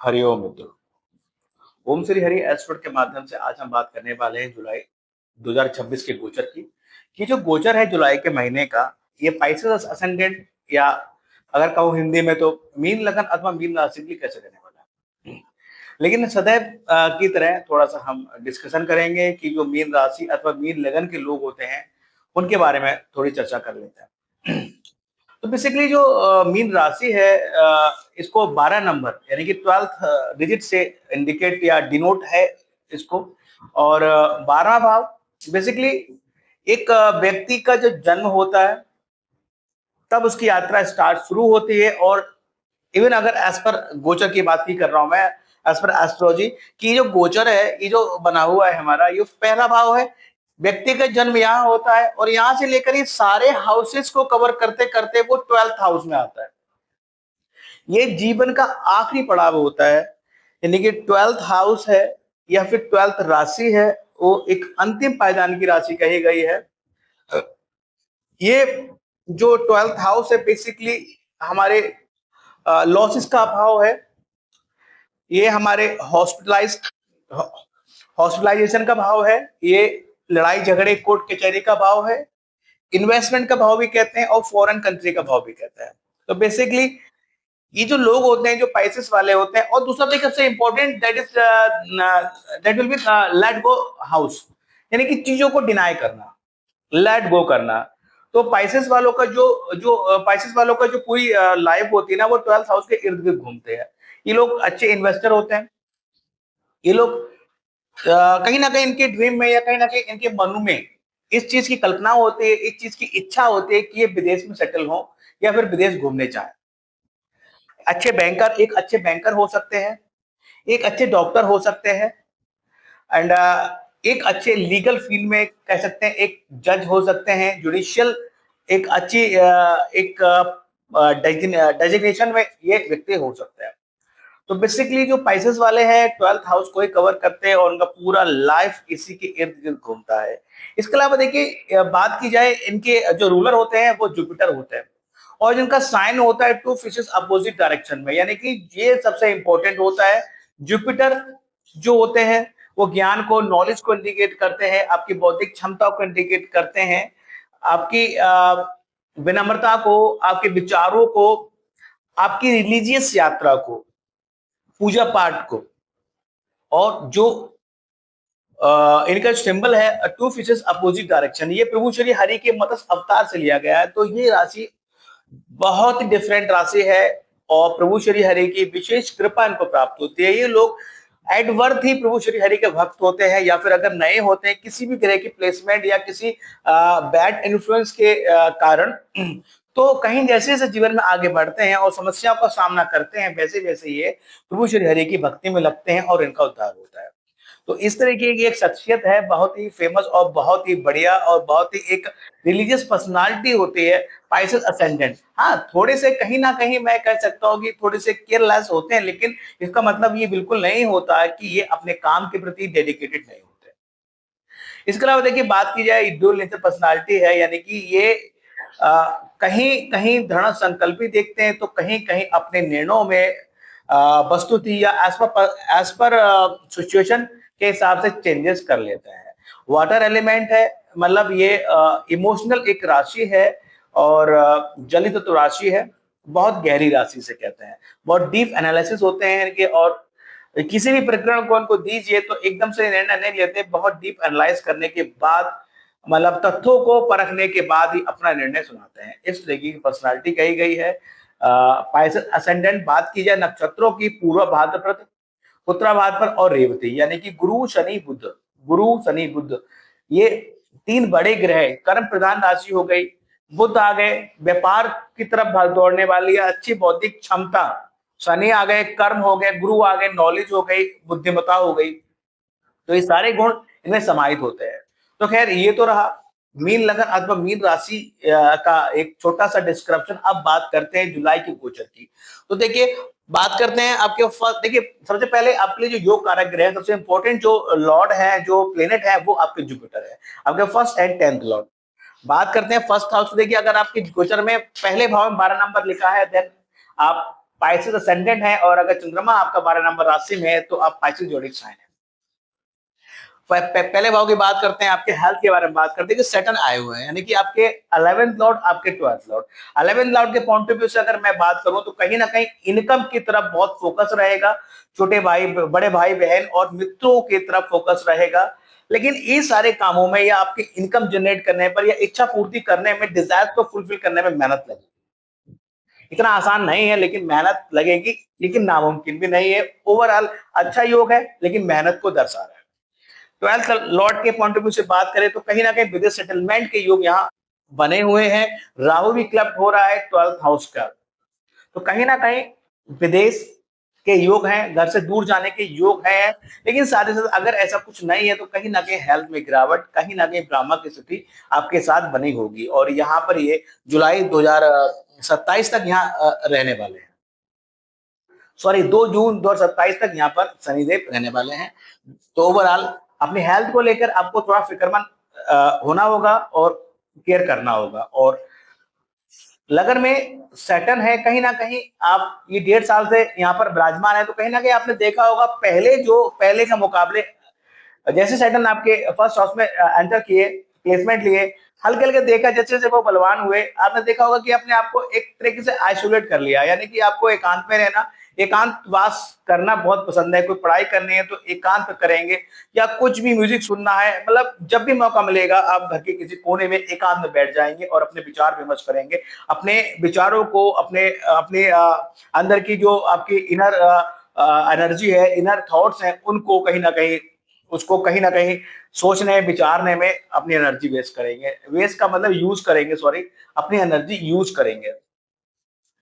हरिओम मित्रों। ओम श्री हरि एस्ट्रोट के माध्यम से आज हम बात करने वाले हैं जुलाई 2026 के गोचर की। कि जो गोचर है जुलाई के महीने का, ये पाइसेस असेंडेंट या अगर कहूँ हिंदी में तो मीन लगन अथवा मीन राशि के लिए कैसे रहने वाला है। लेकिन सदैव की तरह थोड़ा सा हम डिस्कशन करेंगे कि जो मीन राशि अथवा मीन लगन के लोग होते हैं उनके बारे में थोड़ी चर्चा कर लेते हैं। तो बेसिकली जो मीन राशि है, इसको 12 नंबर यानी कि 12th डिजिट से इंडिकेट या डिनोट है इसको। और 12वां भाव बेसिकली एक व्यक्ति का जो जन्म होता है तब उसकी यात्रा स्टार्ट शुरू होती है। और इवन अगर एज पर गोचर की बात ही कर रहा हूं मैं, एज पर एस्ट्रोलॉजी की जो गोचर है, ये जो बना हुआ है हमारा, ये पहला भाव है। व्यक्ति का जन्म यहाँ होता है और यहां से लेकर ये सारे हाउसेस को कवर करते करते वो 12th हाउस में आता है। ये जीवन का आखिरी पड़ाव होता है, यानी कि 12th हाउस है या फिर 12th राशि है, वो एक अंतिम पायदान की राशि कही गई है। ये जो 12th हाउस है बेसिकली हमारे लॉसेस का भाव है। ये हमारे हॉस्पिटलाइजेशन का भाव है। ये लड़ाई झगड़े कोर्ट कचहरी का भाव है। इन्वेस्टमेंट का भाव भी कहते हैं और फॉरेन कंट्री का भाव भी कहते हैं। तो बेसिकली ये जो लोग होते हैं जो पाइसेस वाले होते हैं, और दूसरा देखिए सबसे important that will be let go house, यानी कि चीजों को डिनाई करना, लेट गो करना। तो पाइसेस वालों का जो पूरी लाइफ होती है ना, वो 12th हाउस के इर्द गिर्द घूमते हैं। ये लोग अच्छे इन्वेस्टर होते हैं। ये लोग कहीं ना कहीं इनके ड्रीम में या कहीं ना कहीं इनके मन में इस चीज की कल्पना होती है, इस चीज की इच्छा होती है कि ये विदेश में सेटल हो या फिर विदेश घूमने चाहे। एक अच्छे बैंकर हो सकते हैं, एक अच्छे डॉक्टर हो सकते हैं, एंड एक अच्छे लीगल फील्ड में कह सकते हैं एक जज हो सकते हैं, जुडिशियल एक अच्छी एक डेजिग्नेशन में ये व्यक्ति हो सकते हैं। तो बेसिकली जो पाइसेस वाले हैं 12th हाउस को ही कवर करते हैं और उनका पूरा लाइफ इसी के इर्द गिर्द घूमता है। इसके अलावा देखिए बात की जाए, इनके जो रूलर होते हैं वो जुपिटर होते हैं और जिनका साइन होता है टू फिशेस अपोजिट डायरेक्शन में, यानी कि ये सबसे इंपॉर्टेंट होता है। जुपिटर जो होते हैं वो ज्ञान को, नॉलेज को इंडिकेट करते हैं, आपकी बौद्धिक क्षमता को इंडिकेट करते हैं, आपकी विनम्रता को, आपके विचारों को, आपकी रिलीजियस यात्रा को, पूजा पाठ को। और जो इनका सिंबल है टू फिशेस अपोजिट डायरेक्शन, ये प्रभु श्री हरि के मत्स्य अवतार से लिया गया है। तो ये राशि बहुत ही डिफरेंट राशि है और प्रभु श्री हरि की विशेष कृपा इनको प्राप्त होती है। ये लोग एट बर्थ ही प्रभु श्री हरि के भक्त होते हैं, या फिर अगर नए होते हैं किसी भी तरह की प्लेसमेंट या किसी बैड इन्फ्लुएंस के कारण, तो कहीं जैसे जैसे जीवन में आगे बढ़ते हैं और समस्याओं का सामना करते हैं, वैसे वैसे ये प्रभु श्री हरि की भक्ति में लगते हैं और इनका उद्धार होता है। तो इस तरीके की एक शख्सियत है, बहुत ही फेमस और बहुत ही बढ़िया और बहुत ही एक रिलीजियस पर्सनालिटी होती है पाइसेस असेंडेंट। हाँ, थोड़े से कहीं ना कहीं मैं कह सकता हूँ कि थोड़े से केयरलेस होते हैं, लेकिन इसका मतलब ये बिल्कुल नहीं होता है कि ये अपने काम के प्रति डेडिकेटेड नहीं होते। इसके अलावा देखिए बात की जाए, ड्यूल नेचर पर्सनालिटी है, यानी कि ये कहीं कहीं दृढ़ संकल्पी देखते हैं तो कहीं कहीं अपने निर्णयों में वस्तुतः या एज पर सिचुएशन के हिसाब से चेंजेस कर लेते हैं। वाटर एलिमेंट है, मतलब ये इमोशनल एक राशि है और जलित तो राशि है, बहुत गहरी राशि से कहते हैं। बहुत डीप एनालिसिस होते हैं इनके, और किसी भी प्रकरण को उनको दीजिए तो एकदम से निर्णय नहीं लेते, बहुत डीप एनालाइज करने के बाद, मतलब तथ्यों को परखने के बाद ही अपना निर्णय सुनाते हैं। इस तरीके की पर्सनालिटी कही गई है। पाइसेस असेंडेंट बात की जाए नक्षत्रों की, पूर्व भाद्रपद, उत्तरा भाद्रपद और रेवती, यानी कि गुरु शनि बुध, ये तीन बड़े ग्रह, कर्म प्रधान राशि हो गई। बुध आ गए व्यापार की तरफ दौड़ने वाली अच्छी बौद्धिक क्षमता, शनि आ गए कर्म हो गए, गुरु आ गए नॉलेज हो गई, बुद्धिमत्ता हो गई। तो ये सारे गुण इनमें समाहित होते हैं। तो खैर ये तो रहा मीन लगन अथवा मीन राशि का एक छोटा सा डिस्क्रिप्शन। अब बात करते हैं जुलाई के गोचर की। तो देखिए बात करते हैं आपके फर्स्ट, देखिए सबसे पहले आपके लिए जो योग कारक ग्रह, सबसे इंपॉर्टेंट जो लॉर्ड है, जो प्लेनेट है, वो आपके जुपिटर है, आपके फर्स्ट एंड 10th लॉर्ड। बात करते हैं फर्स्ट हाउस। देखिए अगर आपके गोचर में पहले भाव में 12 नंबर लिखा है, देन आप पाइसेस असेंडेंट है और अगर चंद्रमा आपका 12 नंबर राशि में है तो आप पाइसेस जोडिक साइन है। पहले भाव की बात करते हैं, आपके हेल्थ के बारे में बात करते हैं कि सैटर्न आए हुए हैं, यानी कि आपके 11th लॉर्ड, आपके 12th लॉर्ड। 11th लॉर्ड के पॉइंट ऑफ व्यू से अगर मैं बात करूं तो कहीं ना कहीं इनकम की तरफ बहुत फोकस रहेगा, छोटे भाई, बड़े भाई बहन और मित्रों की तरफ फोकस रहेगा। लेकिन ये सारे कामों में या आपके इनकम जनरेट करने पर या इच्छा पूर्ति करने में, डिजायर को फुलफिल करने में मेहनत लगेगी। इतना आसान नहीं है, लेकिन मेहनत लगेगी, लेकिन नामुमकिन भी नहीं है। ओवरऑल अच्छा योग है, लेकिन मेहनत को दर्शा रहा है। 12th लॉर्ड के पॉइंट ऑफ व्यू से बात करें तो कहीं ना कहीं विदेश सेटलमेंट के योग यहाँ बने हुए हैं। राहु भी क्लब हो रहा है 12th हाउस का, तो कहीं ना कहीं विदेश के योग हैं, घर से दूर जाने के योग हैं। लेकिन साथ ही साथ अगर ऐसा कुछ नहीं है तो कहीं ना कहीं हेल्थ में गिरावट, कहीं ना कहीं ब्राह्मा की स्थिति आपके साथ बनी होगी। और यहाँ पर ये जुलाई 2027 तक यहाँ रहने वाले हैं। सॉरी, 2 जून 2027 तक यहाँ पर शनिदेव रहने वाले हैं। तो ओवरऑल अपनी हेल्थ को लेकर आपको थोड़ा फिक्रमंद होना होगा और केयर करना होगा। और लगन में सैटर्न है, कहीं ना कहीं आप ये 1.5 साल से यहाँ पर विराजमान है, तो कहीं ना कहीं आपने देखा होगा पहले के मुकाबले जैसे सैटर्न आपके फर्स्ट हाउस में एंटर किए, प्लेसमेंट लिए, हल्के हल्के देखा, जैसे जैसे वो बलवान हुए, आपने देखा होगा कि अपने आप को एक तरीके से आइसोलेट कर लिया, यानी कि आपको एकांत में रहना, एकांतवास करना बहुत पसंद है। कोई पढ़ाई करनी है तो एकांत करेंगे, या कुछ भी म्यूजिक सुनना है, मतलब जब भी मौका मिलेगा आप घर के किसी कोने में एकांत में बैठ जाएंगे और अपने विचार विमर्श करेंगे। अपने विचारों को, अपने अपने अंदर की जो आपकी इनर एनर्जी है, इनर थॉट्स हैं, उनको कहीं ना कहीं, उसको कहीं ना कहीं सोचने विचारने में अपनी एनर्जी वेस्ट करेंगे। वेस्ट का मतलब यूज करेंगे, सॉरी, अपनी एनर्जी यूज करेंगे।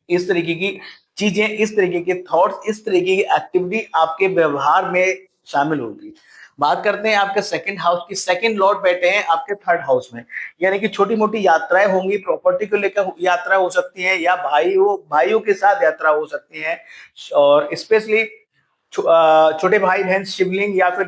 इस तरीके की चीजें, इस तरीके के थॉट्स, इस तरीके की एक्टिविटी आपके व्यवहार में शामिल होगी। बात करते हैं आपके सेकंड हाउस की। सेकंड लॉर्ड बैठे हैं आपके थर्ड हाउस में, यानी कि छोटी मोटी यात्राएं होंगी, प्रॉपर्टी को लेकर यात्रा हो सकती है, या भाइयों के साथ यात्रा हो सकती है। और स्पेशली छोटे भाई बहन, शिवलिंग या फिर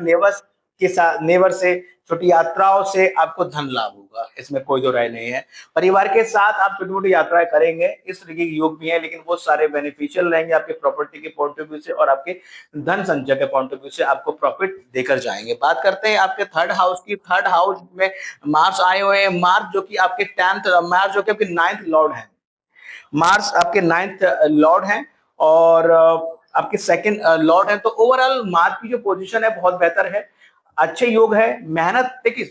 नेवर से छोटी यात्राओं से आपको धन लाभ होगा, इसमें कोई दो राय नहीं है। परिवार के साथ आप छोटी मोटी यात्राएं करेंगे, इस तरीके के योग भी है, लेकिन वो सारे बेनिफिशियल रहेंगे आपके प्रॉपर्टी के पॉइंट ऑफ व्यू से और आपके धन संचय के पॉइंट ऑफ व्यू से, आपको प्रॉफिट देकर जाएंगे। बात करते हैं आपके थर्ड हाउस की। थर्ड हाउस में मार्स आए हुए हैं। मार्स जो कि आपके 10th, मार्स जो कि आपके 9th लॉर्ड है, मार्स आपके 9th लॉर्ड हैं और आपके सेकंड लॉर्ड है। तो ओवरऑल मार्स की जो पोजीशन है बहुत बेहतर है, अच्छे योग है। मेहनत, देखिए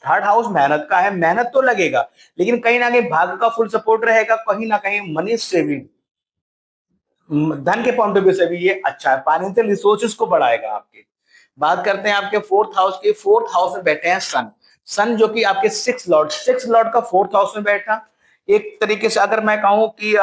थर्ड हाउस मेहनत का है, मेहनत तो लगेगा, लेकिन कहीं ना कहीं भाग्य का फुल सपोर्ट रहेगा। कहीं ना कहीं मनी सेविंग, धन के पॉइंट ऑफ व्यू से भी ये अच्छा है, फाइनेंशियल रिसोर्सेज को बढ़ाएगा आपके। बात करते हैं आपके फोर्थ हाउस की। फोर्थ हाउस में बैठे हैं सन। सन जो कि आपके सिक्स लॉर्ड का फोर्थ हाउस में बैठा, एक तरीके से अगर मैं कहूं कि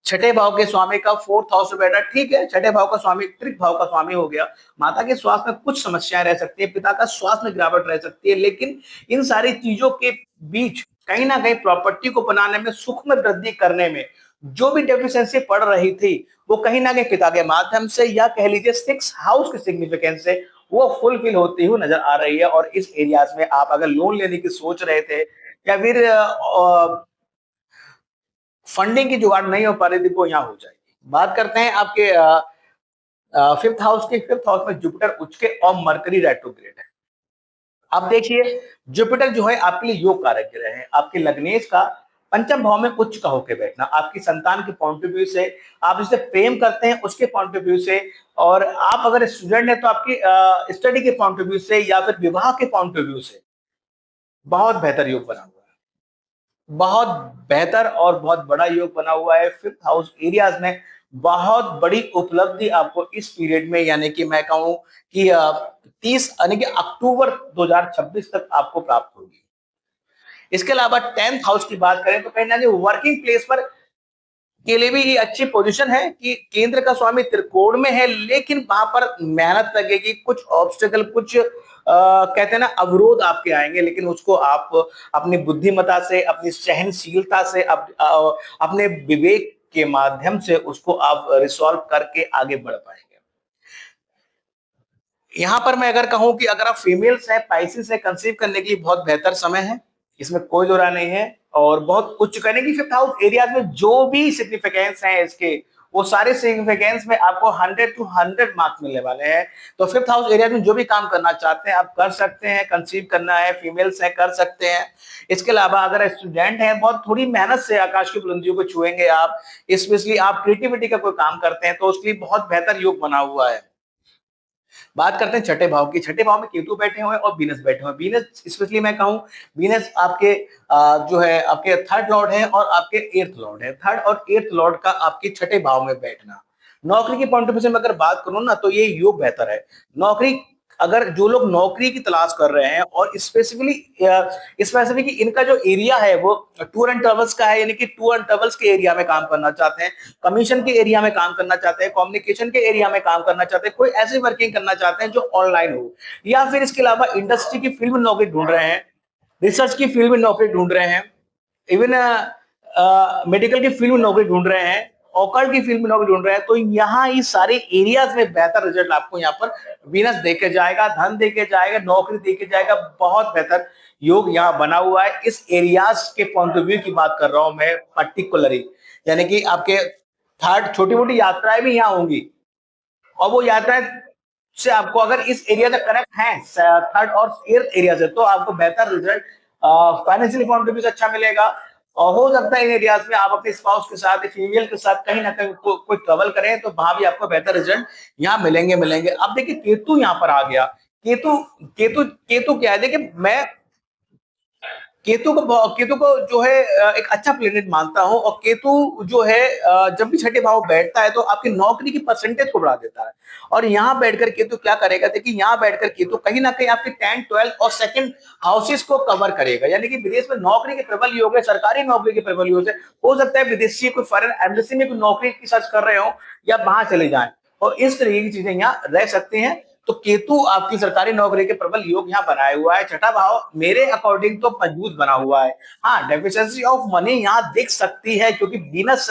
छठे भाव के स्वामी का फोर्थ हाउस में बैठा, ठीक है, छठे भाव का स्वामी त्रिक भाव का स्वामी हो गया। माता के स्वास्थ्य में कुछ समस्याएं रह सकती है, पिता का स्वास्थ्य में गिरावट रह सकती है, लेकिन इन सारी चीजों के बीच कहीं ना कहीं प्रॉपर्टी को बनाने में, सुख में वृद्धि करने में जो भी डेफिशिएंसी पड़ रही थी, वो कहीं ना कहीं पिता के माध्यम से या कह लीजिए सिक्स हाउस के सिग्निफिकेंस से वो फुलफिल होती हुई नजर आ रही है। और इस एरियाज में आप अगर लोन लेने की सोच रहे थे या फिर फंडिंग की जुगाड़ नहीं हो पा रही थी, वो यहाँ हो जाएगी। बात करते हैं आपके फिफ्थ हाउस के। फिफ्थ हाउस में जुपिटर उच्च के और मरकरी रेट्रोग्रेड है। अब देखिए, जुपिटर जो है आपके लिए योग कारक ग्रह है, आपके लग्नेश का पंचम भाव में उच्च का होकर बैठना, आपकी संतान के पॉइंट ऑफ व्यू से, आप जिससे प्रेम करते हैं उसके पॉइंट ऑफ व्यू से, और आप अगर स्टूडेंट है तो आपकी स्टडी के पॉइंट ऑफ व्यू से या फिर विवाह के पॉइंट ऑफ व्यू से बहुत बेहतर योग बना हुआ है। बहुत बेहतर और बहुत बड़ा योग बना हुआ है। फिफ्थ हाउस एरियाज में बहुत बड़ी उपलब्धि आपको इस पीरियड में, यानी कि मैं कहूं कि 30 यानी कि अक्टूबर 2026 तक आपको प्राप्त होगी। इसके अलावा 10th हाउस की बात करें तो कहीं ना कहीं वर्किंग प्लेस पर के लिए भी ये अच्छी पोजीशन है कि केंद्र का स्वामी त्रिकोण में है, लेकिन वहां पर मेहनत लगेगी, कुछ ऑब्स्टेकल, कुछ कहते हैं ना अवरोध आपके आएंगे, लेकिन उसको आप अपनी बुद्धिमता से, अपनी सहनशीलता से, अपने विवेक के माध्यम से उसको आप रिसॉल्व करके आगे बढ़ पाएंगे। यहां पर मैं अगर कहूं कि अगर आप फीमेल्स हैं, पाइसेस है, कंसीव करने के लिए बहुत बेहतर समय है, इसमें कोई दो राय नहीं है। और बहुत उच्च कहने की फिफ्थ हाउस एरियाज में जो भी सिग्निफिकेंस है इसके, वो सारे सिग्निफिकेंस में आपको 100 टू 100 मार्क्स मिलने वाले हैं। तो फिफ्थ हाउस एरिया में जो भी काम करना चाहते हैं आप कर सकते हैं, कंसीव करना है, फीमेल्स है कर सकते हैं। इसके अलावा अगर स्टूडेंट हैं, बहुत थोड़ी मेहनत से आकाश की बुलंदियों को छुएंगे आप, स्पेशली आप क्रिएटिविटी का कोई काम करते हैं तो उसके लिए बहुत बेहतर योग बना हुआ है। बात करते हैं छठे भाव की। छठे भाव में केतु बैठे हुए हैं और वीनस बैठे हुए हैं। वीनस स्पेशली मैं कहूं, वीनस आपके जो है आपके थर्ड लॉर्ड है और आपके एर्थ लॉर्ड है। थर्ड और एर्थ लॉर्ड का आपके छठे भाव में बैठना, नौकरी की पॉइंट ऑफ व्यू से मैं अगर बात करूं ना तो ये योग बेहतर है। नौकरी, अगर जो लोग नौकरी की तलाश कर रहे हैं और स्पेसिफिकली इनका जो एरिया है वो टूर एंड ट्रेवल्स का है, यानी कि टूर एंड ट्रेवल्स के एरिया में काम करना चाहते हैं, कमीशन के एरिया में काम करना चाहते हैं, कम्युनिकेशन के एरिया में काम करना चाहते हैं, कोई ऐसी वर्किंग करना चाहते हैं जो ऑनलाइन हो, या फिर इसके अलावा इंडस्ट्री की फील्ड में नौकरी ढूंढ रहे हैं, रिसर्च की फील्ड में नौकरी ढूंढ रहे हैं, इवन मेडिकल की फील्ड में नौकरी ढूंढ रहे हैं, ऑकल्ट की फील्ड में नौकरी ढूंढ रहे हैं, तो यहाँ इस सारे एरियाज में बेहतर रिजल्ट आपको यहाँ पर वीनस देके जाएगा, धन देके जाएगा, नौकरी देके जाएगा। बहुत बेहतर योग यहाँ बना हुआ है। इस एरियाज के पॉइंट ऑफ व्यू की बात कर रहा हूं मैं पर्टिकुलरली, यानी कि आपके थर्ड छोटी मोटी यात्राएं भी यहाँ होंगी, और वो यात्राएं से आपको अगर इस एरिया से कनेक्ट है थर्ड और एर्थ एरिया से, तो आपको बेहतर result financial point of view से अच्छा मिलेगा। और हो सकता है इन एरियाज में आप अपने स्पाउस के साथ, फीमेल के साथ कहीं ना कहीं कोई ट्रेवल करें, तो वहां भी आपको बेहतर रिजल्ट यहाँ मिलेंगे। अब देखिए केतु यहाँ पर आ गया। केतु केतु केतु क्या है, देखिए मैं केतु को जो है एक अच्छा प्लेनेट मानता हूं, और केतु जो है जब भी छठे भाव बैठता है तो आपकी नौकरी की परसेंटेज को बढ़ा देता है। और यहाँ बैठकर केतु क्या करेगा, देखिए यहाँ बैठकर केतु कहीं ना कहीं आपके 10, 12 और सेकंड हाउसेस को कवर करेगा, यानी कि विदेश में नौकरी के प्रबल योग है, सरकारी नौकरी के प्रबल योग है। हो सकता है विदेशी कोई फॉरेन एम्बेसी में कोई नौकरी की सर्च कर रहे हो या वहां चले जाए, और इस तरीके की चीजें यहाँ रह सकती हैं। तो केतु आपकी सरकारी नौकरी के प्रबल योग यहाँ बनाए हुआ है। छठा भाव मेरे अकॉर्डिंग तो मजबूत बना हुआ है। हाँ, डेफिशिएंसी ऑफ मनी यहाँ दिख सकती है, क्योंकि वीनस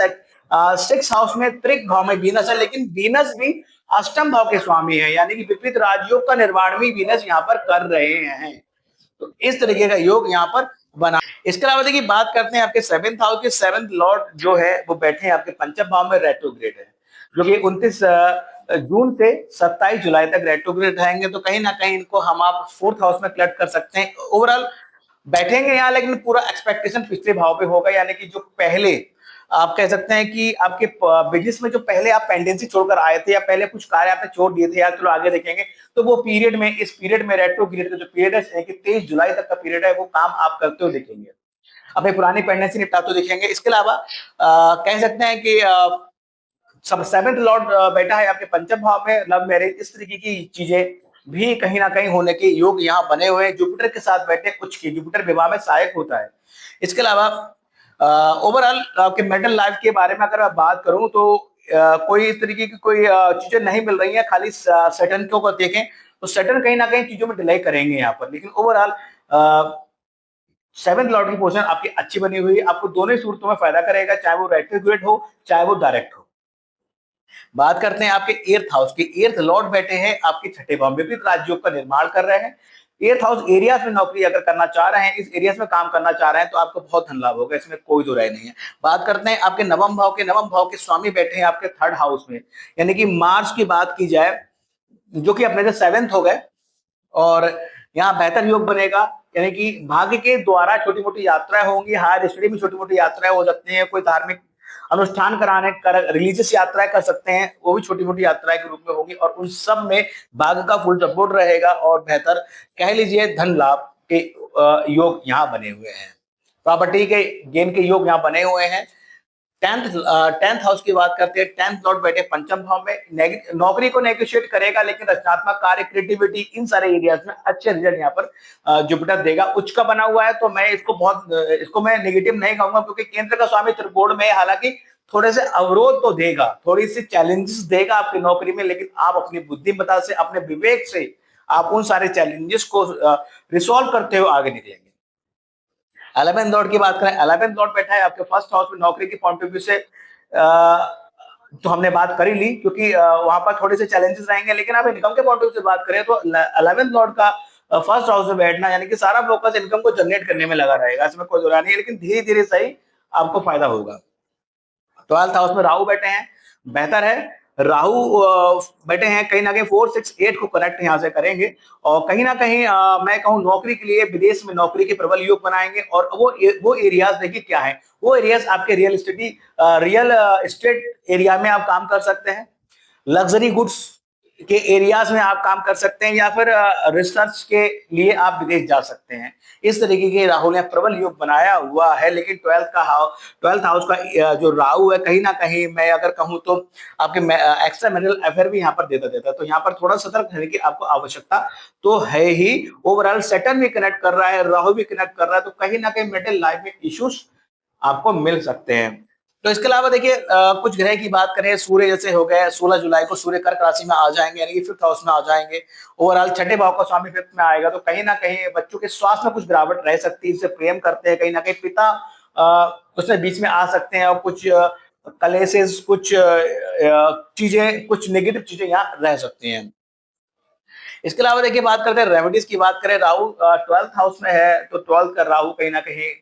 सिक्स हाउस में, त्रिक भाव में वीनस है, लेकिन वीनस भी अष्टम भाव के स्वामी है, यानी कि विपरीत राजयोग का निर्माण भी वीनस यहाँ पर कर रहे हैं। तो इस तरीके का योग यहाँ पर बना। इसके अलावा देखिए बात करते हैं आपके सेवेंथ हाउस के। सेवेंथ लॉर्ड जो है वो बैठे हैं आपके पंचम भाव में, रेट्रोग्रेड है, जो कि 29 जून से 27 जुलाई तक रेट्रोग्रेड रहेंगे। तो कहीं ना कहीं इनको हम आप फोर्थ हाउस में कलेक्ट कर सकते हैं। ओवरऑल बैठेंगे यहाँ, लेकिन पूरा एक्सपेक्टेशन पिछले भाव पे होगा, यानी कि जो पहले आप कह सकते हैं कि आपके बिजनेस में जो पहले आप पेंडेंसी छोड़कर आए थे, या पहले कुछ कार्य आपने छोड़ दिए थे, या चलो आगे देखेंगे, तो वो पीरियड में, इस पीरियड में रेट्रोग्रेड का जो पीरियड है कि 23 जुलाई तक का पीरियड है, वो काम आप करते हुए देखेंगे, अपनी पुरानी पेंडेंसी निपटाते हुए देखेंगे। इसके अलावा कह सकते हैं कि सब सेवेंथ लॉर्ड बैठा है आपके पंचम भाव में, लव मैरिज, इस तरीके की चीजें भी कहीं ना कहीं होने के योग यहाँ बने हुए हैं। जुपिटर के साथ बैठे कुछ की, जुपिटर विवाह में सहायक होता है। इसके अलावा ओवरऑल आपके मेंटल लाइफ के बारे में अगर मैं बात करूं तो कोई इस तरीके की कोई चीजें नहीं मिल रही हैं, खाली सैटर्न को अगर देखें तो सैटर्न कहीं ना कहीं चीजों में डिले करेंगे यहाँ पर, लेकिन ओवरऑल सेवेंथ लॉर्ड की पोजीशन आपकी अच्छी बनी हुई है, आपको दोनों ही सूरतों में फायदा करेगा, चाहे वो रेट्रोग्रेड हो चाहे वो डायरेक्ट हो। बात करते हैं आपके एर्थ हाउस की। एर्थ लॉर्ड बैठे हैं आपके छठे भाव में, विपरीत राजयोग का निर्माण कर रहे हैं। एर्थ हाउस एरियाज में नौकरी अगर करना चाह रहे हैं, इस एरियाज में काम करना चाह रहे हैं, तो आपको बहुत धन लाभ होगा, इसमें कोई दो राय नहीं है। बात करते हैं आपके नवम भाव के। नवम भाव के स्वामी बैठे हैं आपके थर्ड हाउस में, यानी कि मार्च की बात की जाए, जो कि अपने से सेवेंथ हो गए, और यहाँ बेहतर योग बनेगा, यानी कि भाग्य के द्वारा छोटी मोटी यात्राएं होंगी, हायर स्टडी में छोटी मोटी यात्राएं हो सकती हैं, कोई धार्मिक अनुष्ठान कराने कर रिलीजियस यात्राएं कर सकते हैं, वो भी छोटी मोटी यात्राएं के रूप में होगी, और उन सब में भाग्य का फुल सपोर्ट रहेगा, और बेहतर कह लीजिए धन लाभ के योग यहाँ बने हुए हैं, प्रॉपर्टी के गेन के योग यहाँ बने हुए हैं। टेंथ हाउस की बात करते हैं। टेंथ लॉर्ड बैठे पंचम भाव में, नौकरी को नेगोशिएट करेगा, लेकिन रचनात्मक कार्य, क्रिएटिविटी, इन सारे एरियाज में अच्छे रिजल्ट यहाँ पर जुपिटर देगा। उच्च का बना हुआ है, तो मैं इसको मैं नेगेटिव नहीं कहूंगा, क्योंकि केंद्र का स्वामी त्रिकोण में, हालांकि थोड़े से अवरोध तो देगा, थोड़ी सी चैलेंजेस देगा आपकी नौकरी में, लेकिन आप अपनी बुद्धिमत्ता से, अपने विवेक से आप उन सारे चैलेंजेस को रिसॉल्व करते हुए आगे निकलेंगे। 11th लॉर्ड की बात करें, 11th लॉर्ड बैठा है आपके फर्स्ट हाउस में। नौकरी के पॉइंट ऑफ व्यू से तो हमने बात कर ही ली, क्योंकि वहां पर थोड़े से चैलेंजेस रहेंगे, लेकिन आप इनकम के पॉइंट ऑफ व्यू से बात करें तो 11th लॉर्ड का फर्स्ट हाउस में बैठना, यानी कि सारा फोकस इनकम को जनरेट करने में लगा रहेगा, इसमें कोई दो राय नहीं है, लेकिन धीरे धीरे सही आपको फायदा होगा। 12th हाउस में राहु बैठे हैं, बेहतर है। राहु बैठे हैं, कहीं ना कहीं 4 6 8 को कनेक्ट यहाँ से करेंगे, और कहीं ना कहीं मैं कहूँ नौकरी के लिए विदेश में नौकरी के प्रबल योग बनाएंगे। और वो एरियाज देखिए क्या है, वो एरियाज आपके रियल एस्टेट एरिया में आप काम कर सकते हैं, लग्जरी गुड्स के एरियाज में आप काम कर सकते हैं, या फिर रिसर्च के लिए आप विदेश जा सकते हैं। इस तरीके के राहु ने प्रबल योग बनाया हुआ है। लेकिन 12th हाउस का जो राहु है, कहीं ना कहीं मैं अगर कहूं तो आपके एक्स्ट्रा मैरिटल अफेयर भी यहाँ पर देता देता है, तो यहाँ पर थोड़ा सतर्क रहने की आपको आवश्यकता तो है ही। ओवरऑल सैटर्न भी कनेक्ट कर रहा है, राहु भी कनेक्ट कर रहा है, तो कहीं ना कहीं मेंटल लाइफ में इश्यूज आपको मिल सकते हैं। तो इसके अलावा देखिए कुछ ग्रह की बात करें, सूर्य जैसे हो गए 16 जुलाई को सूर्य कर्क राशि में आ जाएंगे, यानी कि 5th हाउस में आ जाएंगे। ओवरऑल छठे भाव का स्वामी 5th में आएगा, तो कहीं ना कहीं बच्चों के स्वास्थ्य में कुछ गिरावट रह सकती है, इससे प्रेम करते हैं, कहीं ना कहीं पिता उसमें बीच में आ सकते हैं, और कुछ कलेसेस, कुछ चीजें, कुछ नेगेटिव चीजें यहाँ रह सकती हैं। इसके अलावा देखिए बात करते हैं रेमेडीज की, बात करें राहु 12th हाउस में है, तो 12th का राहु कहीं ना कहीं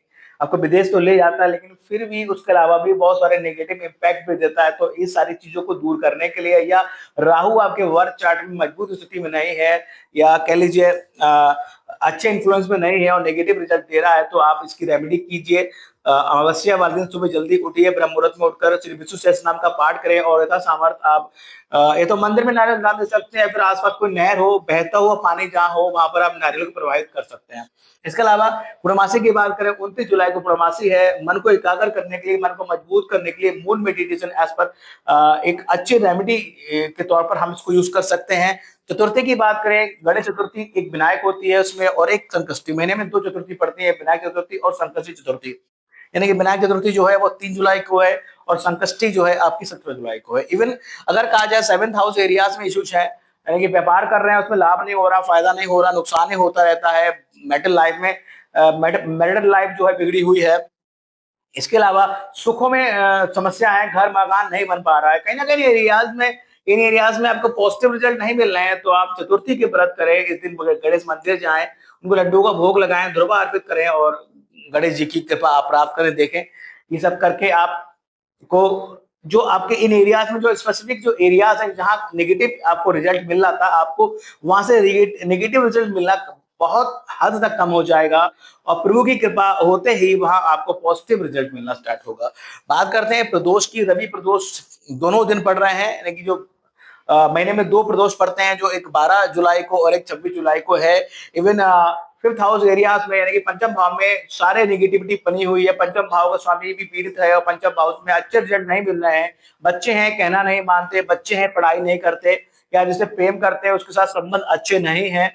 आपको विदेश तो ले जाता है, लेकिन फिर भी उसके अलावा भी बहुत सारे नेगेटिव इम्पैक्ट भी देता है। तो इस सारी चीजों को दूर करने के लिए, या राहु आपके वर्क चार्ट में मजबूत स्थिति में नहीं है, या कह लीजिए अच्छे इन्फ्लुएंस में नहीं है और नेगेटिव रिजल्ट दे रहा है, तो आप इसकी रेमेडी कीजिए। अमावस्या वाले दिन सुबह जल्दी उठिए, ब्रह्म मुहूर्त में उठकर श्री विष्णु सहस्त्रनाम का पाठ करें, और यथा सामर्थ्य आप ये तो मंदिर में नारियल डाल दे सकते हैं, फिर आसपास कोई नहर हो, बहता हुआ पानी जहाँ हो, वहां पर आप नारियल को प्रवाहित कर सकते हैं। इसके अलावा पूर्णमासी की बात करें, 29 जुलाई को पूर्णमासी है। मन को एकाग्र करने के लिए, मन को मजबूत करने के लिए मून मेडिटेशन एज पर एक अच्छी रेमेडी के तौर पर हम इसको यूज कर सकते हैं। चतुर्थी की बात करें, गणेश चतुर्थी एक विनायक होती है उसमें, और एक संकष्टी, महीने में 2 चतुर्थी पड़ती है, विनायक चतुर्थी और संकष्टी चतुर्थी। यानी कि विनायक चतुर्थी जो है वो 3 जुलाई को है, और संकष्टी जो है आपकी 17 जुलाई को है। इवन अगर कहा जाए 7th हाउस एरियाज में इश्यूज है, यानी कि व्यापार कर रहे हैं उसमें लाभ नहीं हो रहा, फायदा नहीं हो रहा, नुकसान ही होता रहता है, मेटल लाइफ में मैरिटल लाइफ जो है बिगड़ी हुई है। इसके अलावा सुखों में समस्या है, घर मकान नहीं बन पा रहा है, कहीं ना कहीं इन एरियाज में आपको पॉजिटिव रिजल्ट नहीं मिल रहे हैं, तो आप चतुर्थी के व्रत करें, इस दिन गणेश मंदिर जाएं, उनको लड्डू का भोग लगाएं, ध्रुवा अर्पित करें, और गणेश जी की कृपा आप प्राप्त करें। देखें ये सब करके आपको जो आपके इन एरियाज में जो स्पेसिफिक जो एरियाज हैं जहां नेगेटिव आपको रिजल्ट मिल रहा था, आपको वहां से नेगेटिव रिजल्ट मिलना बहुत हद तक कम हो जाएगा, और प्रभु की कृपा होते ही वहां आपको पॉजिटिव रिजल्ट मिलना स्टार्ट होगा। बात करते हैं प्रदोष की, रवि प्रदोष दोनों दिन पड़ रहे हैं, यानी कि जो महीने में 2 प्रदोष पड़ते हैं, जो एक 12 जुलाई को और एक 26 जुलाई को है। इवन 5th हाउस एरियाज में, यानी कि पंचम भाव में सारे नेगेटिविटी बनी हुई है, पंचम भाव का स्वामी भी पीड़ित है, और पंचम भाव में अच्छे रिजल्ट नहीं मिल रहे हैं। बच्चे हैं कहना नहीं मानते, बच्चे हैं पढ़ाई नहीं करते, या जिससे प्रेम करते हैं उसके साथ संबंध अच्छे नहीं है।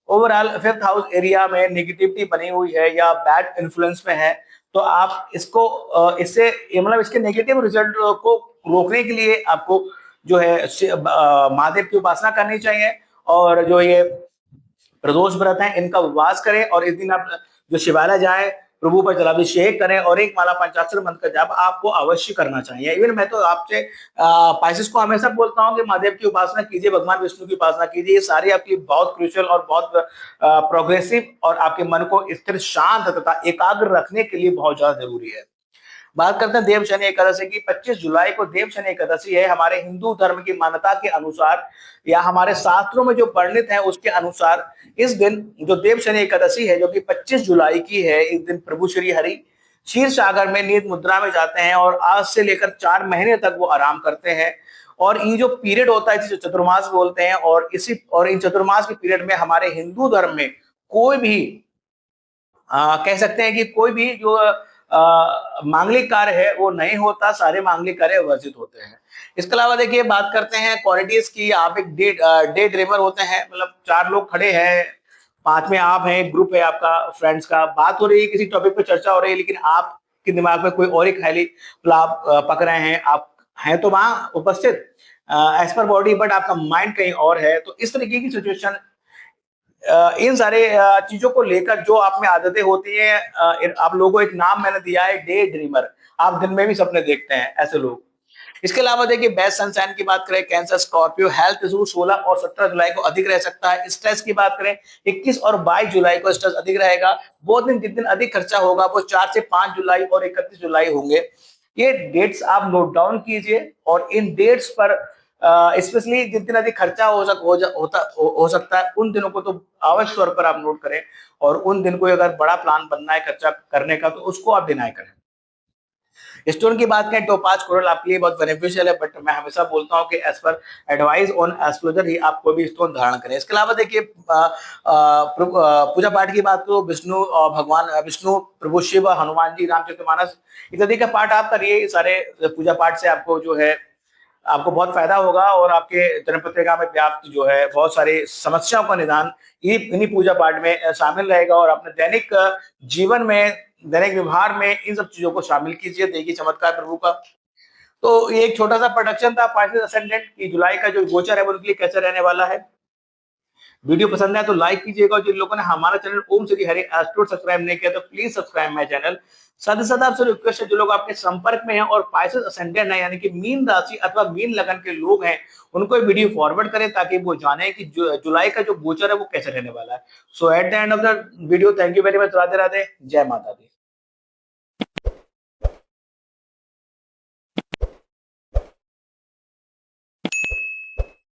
ओवरऑल 5th हाउस एरिया में नेगेटिविटी बनी हुई है, या बैड इन्फ्लुएंस में है, तो आप इसको इससे मतलब इसके नेगेटिव रिजल्ट को रोकने के लिए आपको जो है महादेव की उपासना करनी चाहिए, और जो ये प्रदोष व्रत है इनका उपवास करें, और इस दिन आप जो शिवालय जाए, प्रभु पर जलाभिषेक करें, और एक माला पंचाक्षर मंत्र का जाप आपको अवश्य करना चाहिए। इवन मैं तो आपसे पाइसेस को हमेशा बोलता हूँ कि महादेव की उपासना कीजिए, भगवान विष्णु की उपासना कीजिए, ये सारी आपकी बहुत क्रूशियल और बहुत प्रोग्रेसिव, और आपके मन को स्थिर, शांत तथा एकाग्र रखने के लिए बहुत ज्यादा जरूरी है। बात करते हैं देव शनि एकादशी की। 25 जुलाई को देव शनि एकादशी है। हमारे हिंदू धर्म की मान्यता के अनुसार, या हमारे शास्त्रों में जो वर्णित है उसके अनुसार, इस दिन जो देव शनि एकादशी है, जो कि 25 जुलाई की है, इस दिन प्रभु श्री हरि क्षीर सागर में नींद मुद्रा में जाते हैं, और आज से लेकर 4 महीने तक वो आराम करते हैं। और ये जो पीरियड होता है इसे चतुर्मास बोलते हैं, और इन चतुर्मास के पीरियड में हमारे हिंदू धर्म में कोई भी कह सकते हैं कि कोई भी जो मांगलिक कार्य है वो नहीं होता, सारे मांगलिक कार्य वर्जित होते हैं। इसके अलावा देखिए बात करते हैं क्वालिटीज की। आप एक डे ड्रीमर होते हैं, मतलब 4 लोग खड़े हैं, 5 में आप हैं, एक ग्रुप है आपका फ्रेंड्स का, बात हो रही है, किसी टॉपिक पे चर्चा हो रही है, लेकिन आपके दिमाग में कोई और ही ख्याली आप पक रहे हैं, आप हैं तो वहां उपस्थित एज पर बॉडी, बट आपका माइंड कहीं और है। तो इस तरीके की सिचुएशन, इन सारे चीजों को लेकर जो आप में आदतें होती हैं, आप लोगों को एक नाम मैंने दिया है, डे ड्रीमर। आप दिन में भी सपने देखते हैं, ऐसे लोग। इसके अलावा देखिए बेस्ट सनसाइन की बात करें, कैंसर, स्कॉर्पियो, हेल्थ इशू 16 और 17 जुलाई को अधिक रह सकता है। स्ट्रेस की बात करें 21 और 22 जुलाई को स्ट्रेस अधिक रहेगा। वो दिन जिस दिन अधिक खर्चा होगा वो 4 से 5 जुलाई और 31 जुलाई होंगे। ये डेट्स आप नोट डाउन कीजिए और इन डेट्स पर स्पेशली जिस दिन अधिक खर्चा हो सकता है उन दिनों को तो आवश्यक तौर पर आप नोट करें, और उन दिन कोई अगर बड़ा प्लान बनना है खर्चा करने का तो उसको आप डिनाई करें। स्टोन की बात करें, टोपाज कोरल आपके लिए बहुत बेनिफिशियल है, बट मैं हमेशा बोलता हूं कि as per advice on astrologer ही आप कोई भी स्टोन धारण करें। इसके अलावा देखिए पूजा पाठ की बात करो, विष्णु भगवान विष्णु, प्रभु शिव, हनुमान जी, रामचरितमानस इत्यादि का पाठ आप करिए। सारे पूजा पाठ से आपको जो है आपको बहुत फायदा होगा और आपके जन्म पत्रिका में व्याप्त जो है बहुत सारी समस्याओं का निदान इन्हीं पूजा पाठ में शामिल रहेगा। और अपने दैनिक जीवन में, दैनिक व्यवहार में इन सब चीजों को शामिल कीजिए, देखिए चमत्कार प्रभु का। तो ये एक छोटा सा प्रोडक्शन था पार्सिस असेंडेंट की जुलाई का जो गोचर है वो उनके लिए कैसे रहने वाला है। वीडियो पसंद है तो लाइक कीजिएगा, और जिन लोगों ने हमारा चैनल ओम श्री हरि एस्ट्रो सब्सक्राइब नहीं किया तो प्लीज सब्सक्राइब माय चैनल। साथ ही साथ आपसे रिक्वेस्ट है, जो लोग आपके संपर्क में हैं और पाइसेस असेंडेंट है यानी कि मीन राशि अथवा मीन लगन के लोग हैं, उनको ये वीडियो फॉरवर्ड करें ताकि वो जाने कि जुलाई का जो गोचर है वो कैसे रहने वाला है। So at the end of the video, thank you very much, Radhe Radhe, जय माता दी।